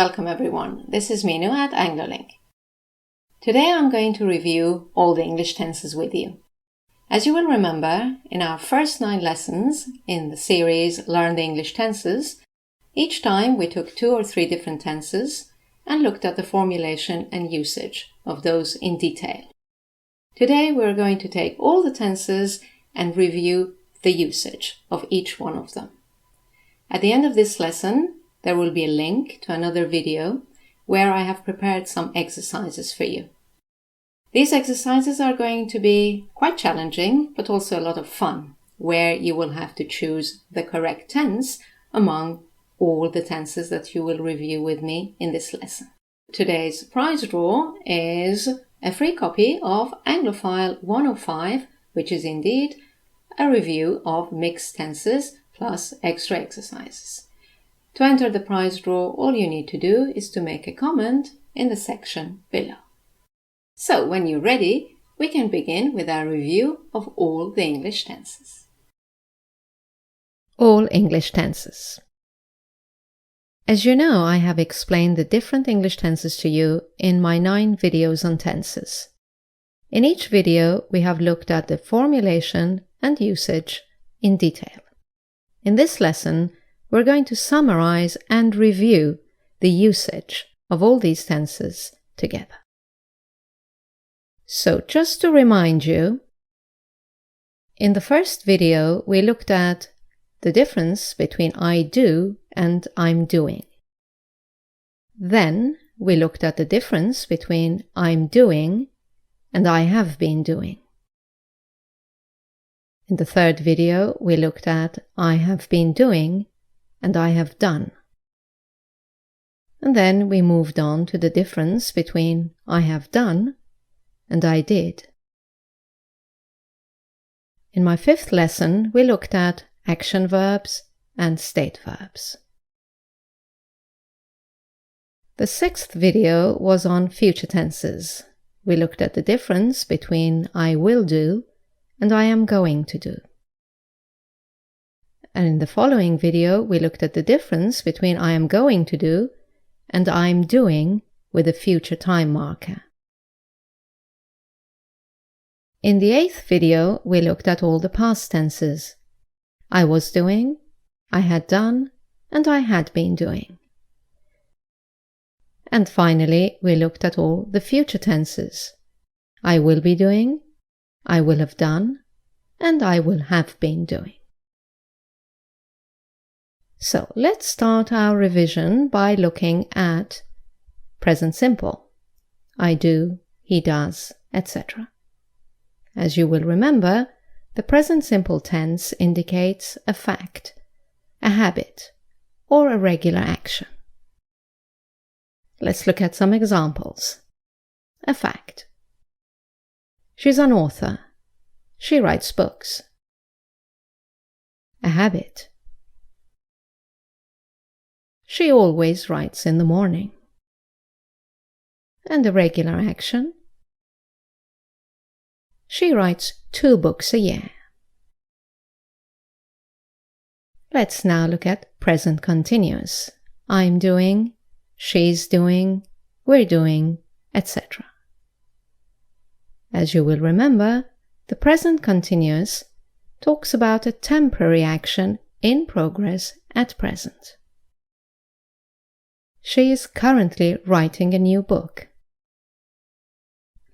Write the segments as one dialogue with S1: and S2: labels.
S1: welcome everyone. This is Mero at AngloLink. Today I'm going to review all the English tenses with you. As you will remember, in our first 9 lessons in the series Learn the English Tenses, each time we took 2 or 3 different tenses and looked at the formulation and usage of those in detail. Today we're going to take all the tenses and review the usage of each one of them. At the end of this lesson, there will be a link to another video where I have prepared some exercises for you. These exercises are going to be quite challenging, but also a lot of fun, where you will have to choose the correct tense among all the tenses that you will review with me in this lesson. Today's prize draw is a free copy of Anglophile 105, which is indeed a review of mixed tenses plus extra exercises. To enter the prize draw, all you need to do is to make a comment in the section below. So, when you're ready, we can begin with our review of all the English tenses. All English tenses. As you know, I have explained the different English tenses to you in my 9 videos on tenses. In each video, we have looked at the formulation and usage in detail. In this lesson, we're going to summarize and review the usage of all these tenses together. So, just to remind you, in the first video, we looked at the difference between I do and I'm doing. Then, we looked at the difference between I'm doing and I have been doing. In the third video, we looked at I have been doing and I have done. And then we moved on to the difference between I have done and I did. In my 5th lesson, we looked at action verbs and state verbs. The 6th video was on future tenses. We looked at the difference between I will do and I am going to do. And in the following video, we looked at the difference between I am going to do and I'm doing with a future time marker. In the 8th video, we looked at all the past tenses. I was doing, I had done, and I had been doing. And finally, we looked at all the future tenses. I will be doing, I will have done, and I will have been doing. So let's start our revision by looking at present simple. I do, he does, etc. As you will remember, the present simple tense indicates a fact, a habit, or a regular action. Let's look at some examples. A fact. She's an author. She writes books. A habit. She always writes in the morning. And a regular action. She writes 2 books a year. Let's now look at present continuous. I'm doing, she's doing, we're doing, etc. As you will remember, the present continuous talks about a temporary action in progress at present. She is currently writing a new book.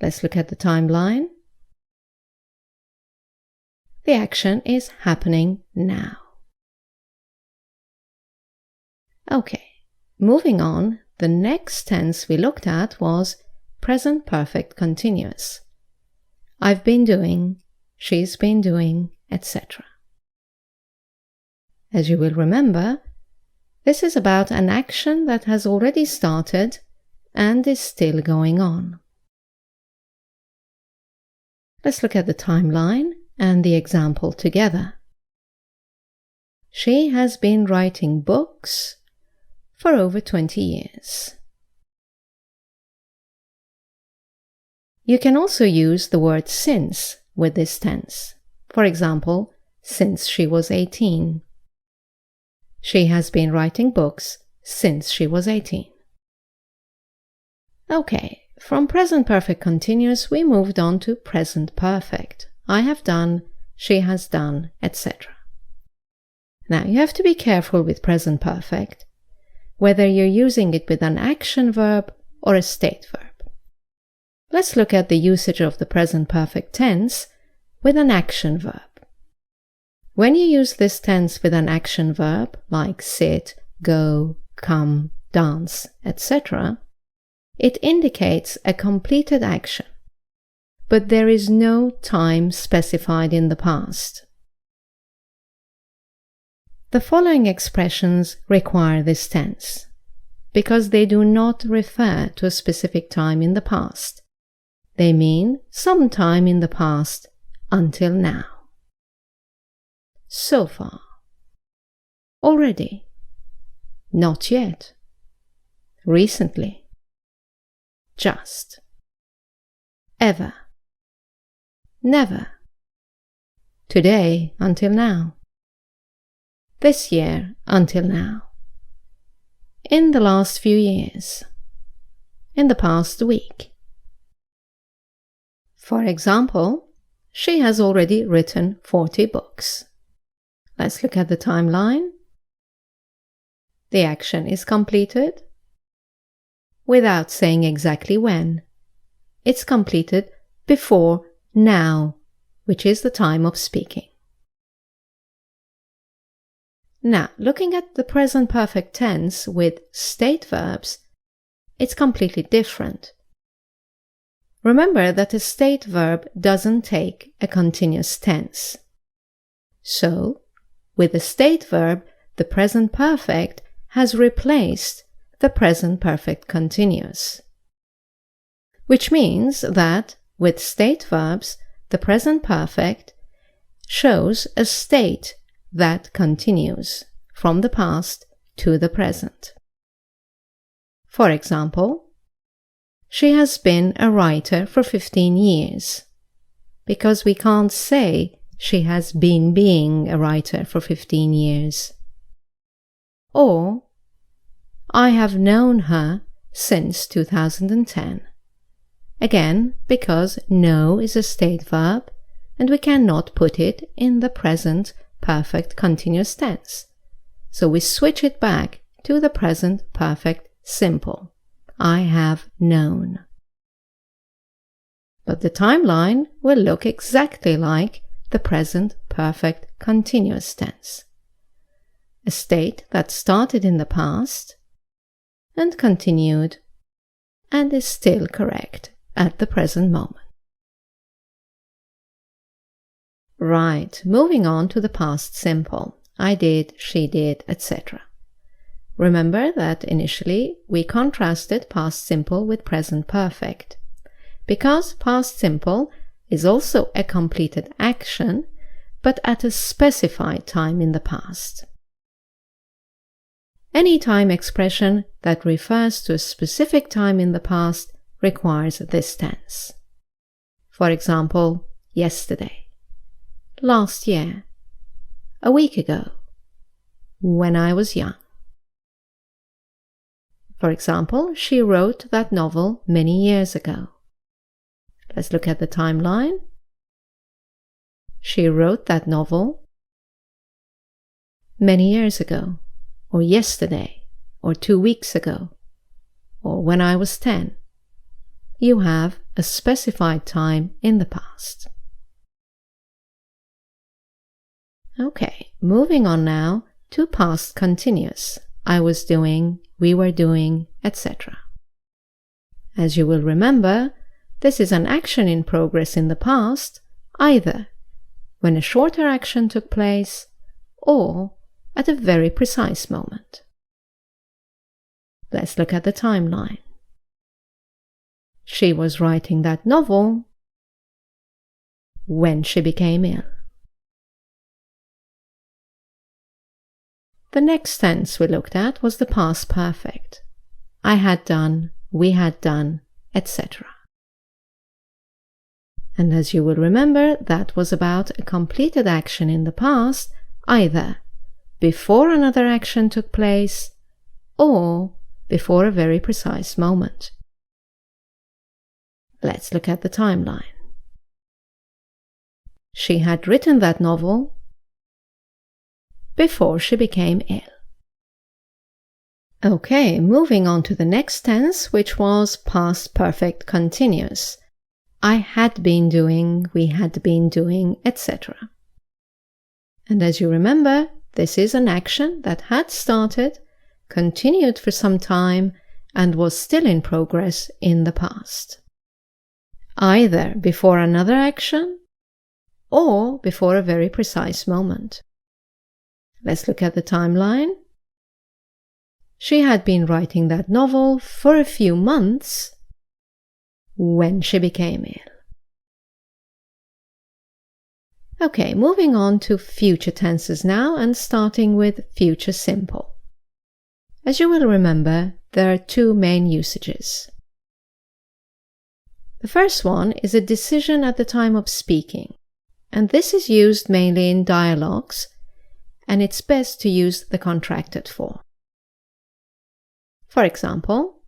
S1: Let's look at the timeline. The action is happening now. Okay, moving on, the next tense we looked at was present perfect continuous. I've been doing, she's been doing, etc. As you will remember, this is about an action that has already started and is still going on. Let's look at the timeline and the example together. She has been writing books for over 20 years. You can also use the word since with this tense. For example, since she was 18. She has been writing books since she was 18. Okay, from present perfect continuous we moved on to present perfect. I have done, she has done, etc. Now you have to be careful with present perfect, whether you're using it with an action verb or a state verb. Let's look at the usage of the present perfect tense with an action verb. When you use this tense with an action verb like sit, go, come, dance, etc., it indicates a completed action, but there is no time specified in the past. The following expressions require this tense because they do not refer to a specific time in the past. They mean some time in the past until now. So far. Already. Not yet. Recently. Just. Ever. Never. Today until now. This year until now. In the last few years. In the past week. For example, she has already written 40 books. Let's look at the timeline. The action is completed without saying exactly when. It's completed before now, which is the time of speaking. Now, looking at the present perfect tense with state verbs, it's completely different. Remember that a state verb doesn't take a continuous tense. So, with the state verb, the present perfect has replaced the present perfect continuous. Which means that, with state verbs, the present perfect shows a state that continues from the past to the present. For example, she has been a writer for 15 years, because we can't say she has been being a writer for 15 years. Or, I have known her since 2010. Again, because know is a state verb, and we cannot put it in the present perfect continuous tense. So we switch it back to the present perfect simple. I have known. But the timeline will look exactly like the present perfect continuous tense. A state that started in the past and continued and is still correct at the present moment. Right, moving on to the past simple. I did, she did, etc. Remember that initially we contrasted past simple with present perfect, because past simple is also a completed action, but at a specified time in the past. Any time expression that refers to a specific time in the past requires this tense. For example, yesterday, last year, a week ago, when I was young. For example, she wrote that novel many years ago. Let's look at the timeline. She wrote that novel many years ago, or yesterday, or 2 weeks ago, or when I was 10. You have a specified time in the past. Okay, moving on now to past continuous. I was doing, we were doing, etc. As you will remember, this is an action in progress in the past, either when a shorter action took place or at a very precise moment. Let's look at the timeline. She was writing that novel when she became ill. The next tense we looked at was the past perfect. I had done, we had done, etc. And as you will remember, that was about a completed action in the past, either before another action took place or before a very precise moment. Let's look at the timeline. She had written that novel before she became ill. Okay, moving on to the next tense, which was past perfect continuous. I had been doing, we had been doing, etc. And as you remember, this is an action that had started, continued for some time, and was still in progress in the past. Either before another action or before a very precise moment. Let's look at the timeline. She had been writing that novel for a few months when she became ill. Okay, moving on to future tenses now and starting with future simple. As you will remember, there are two main usages. The first one is a decision at the time of speaking, and this is used mainly in dialogues, and it's best to use the contracted form. For example,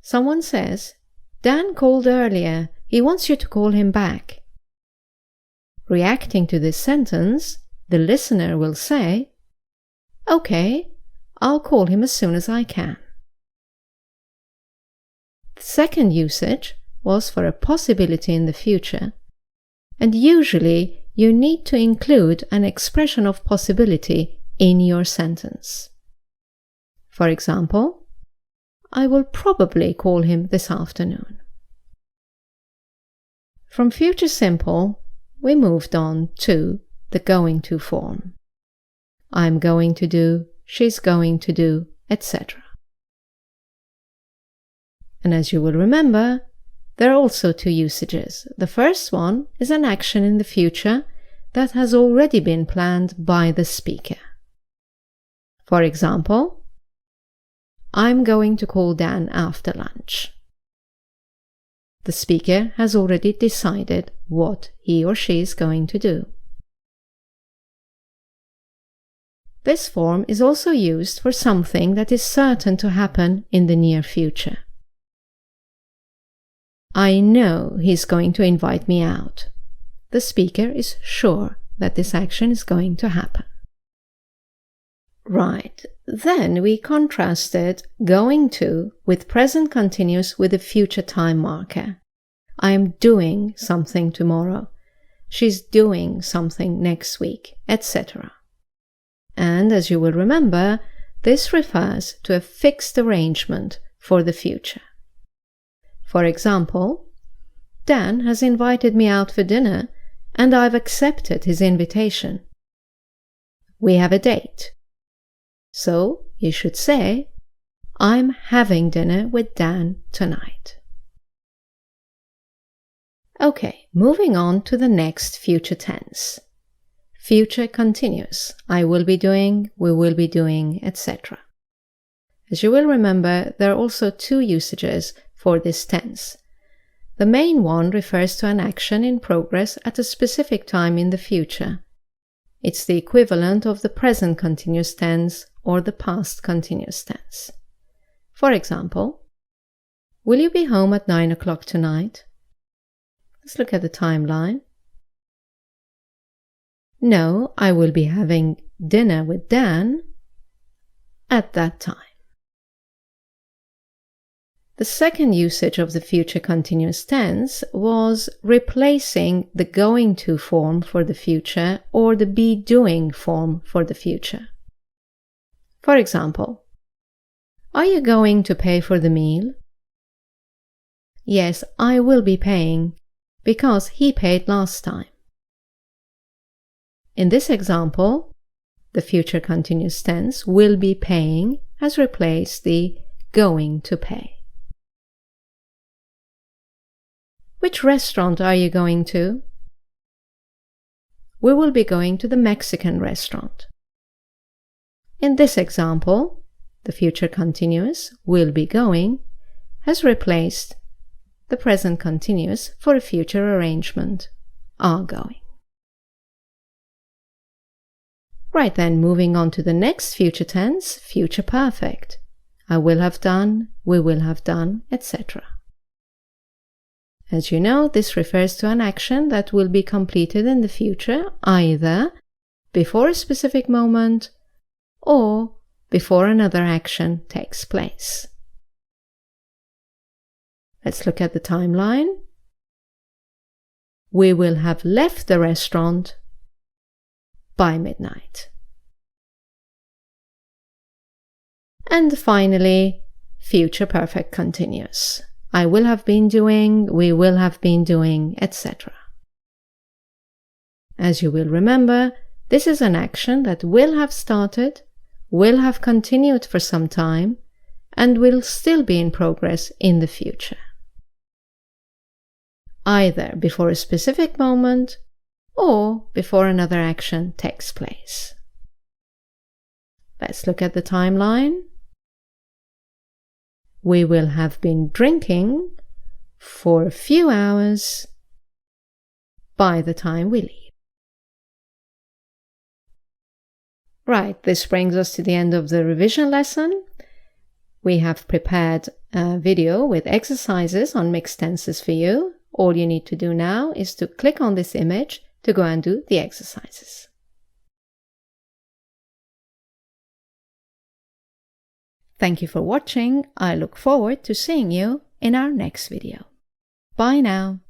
S1: someone says, Dan called earlier, he wants you to call him back. Reacting to this sentence, the listener will say, okay, I'll call him as soon as I can. The second usage was for a possibility in the future, and usually you need to include an expression of possibility in your sentence. For example, I will probably call him this afternoon. From future simple, we moved on to the going to form. I'm going to do, she's going to do, etc. And as you will remember, there are also two usages. The first one is an action in the future that has already been planned by the speaker. For example, I'm going to call Dan after lunch. The speaker has already decided what he or she is going to do. This form is also used for something that is certain to happen in the near future. I know he's going to invite me out. The speaker is sure that this action is going to happen. Right, then we contrasted going to with present continuous with a future time marker. I am doing something tomorrow. She's doing something next week, etc. And as you will remember, this refers to a fixed arrangement for the future. For example, Dan has invited me out for dinner and I've accepted his invitation. We have a date. So you should say, I'm having dinner with Dan tonight. Okay, moving on to the next future tense. Future continuous. I will be doing, we will be doing, etc. As you will remember, there are also two usages for this tense. The main one refers to an action in progress at a specific time in the future. It's the equivalent of the present continuous tense or the past continuous tense. For example, will you be home at 9 o'clock tonight? Let's look at the timeline. No, I will be having dinner with Dan at that time. The second usage of the future continuous tense was replacing the going to form for the future or the be doing form for the future. For example, are you going to pay for the meal? Yes, I will be paying because he paid last time. In this example, the future continuous tense will be paying has replaced the going to pay. Which restaurant are you going to? We will be going to the Mexican restaurant. In this example, the future continuous will be going has replaced the present continuous for a future arrangement, are going. Right then, moving on to the next future tense, future perfect. I will have done, we will have done, etc. As you know, this refers to an action that will be completed in the future, either before a specific moment or before another action takes place. Let's look at the timeline. We will have left the restaurant by midnight. And finally, future perfect continuous. I will have been doing, we will have been doing, etc. As you will remember, this is an action that will have started, will have continued for some time, and will still be in progress in the future, either before a specific moment or before another action takes place. Let's look at the timeline. We will have been drinking for a few hours by the time we leave. Right, this brings us to the end of the revision lesson. We have prepared a video with exercises on mixed tenses for you. All you need to do now is to click on this image to go and do the exercises. Thank you for watching. I look forward to seeing you in our next video. Bye now.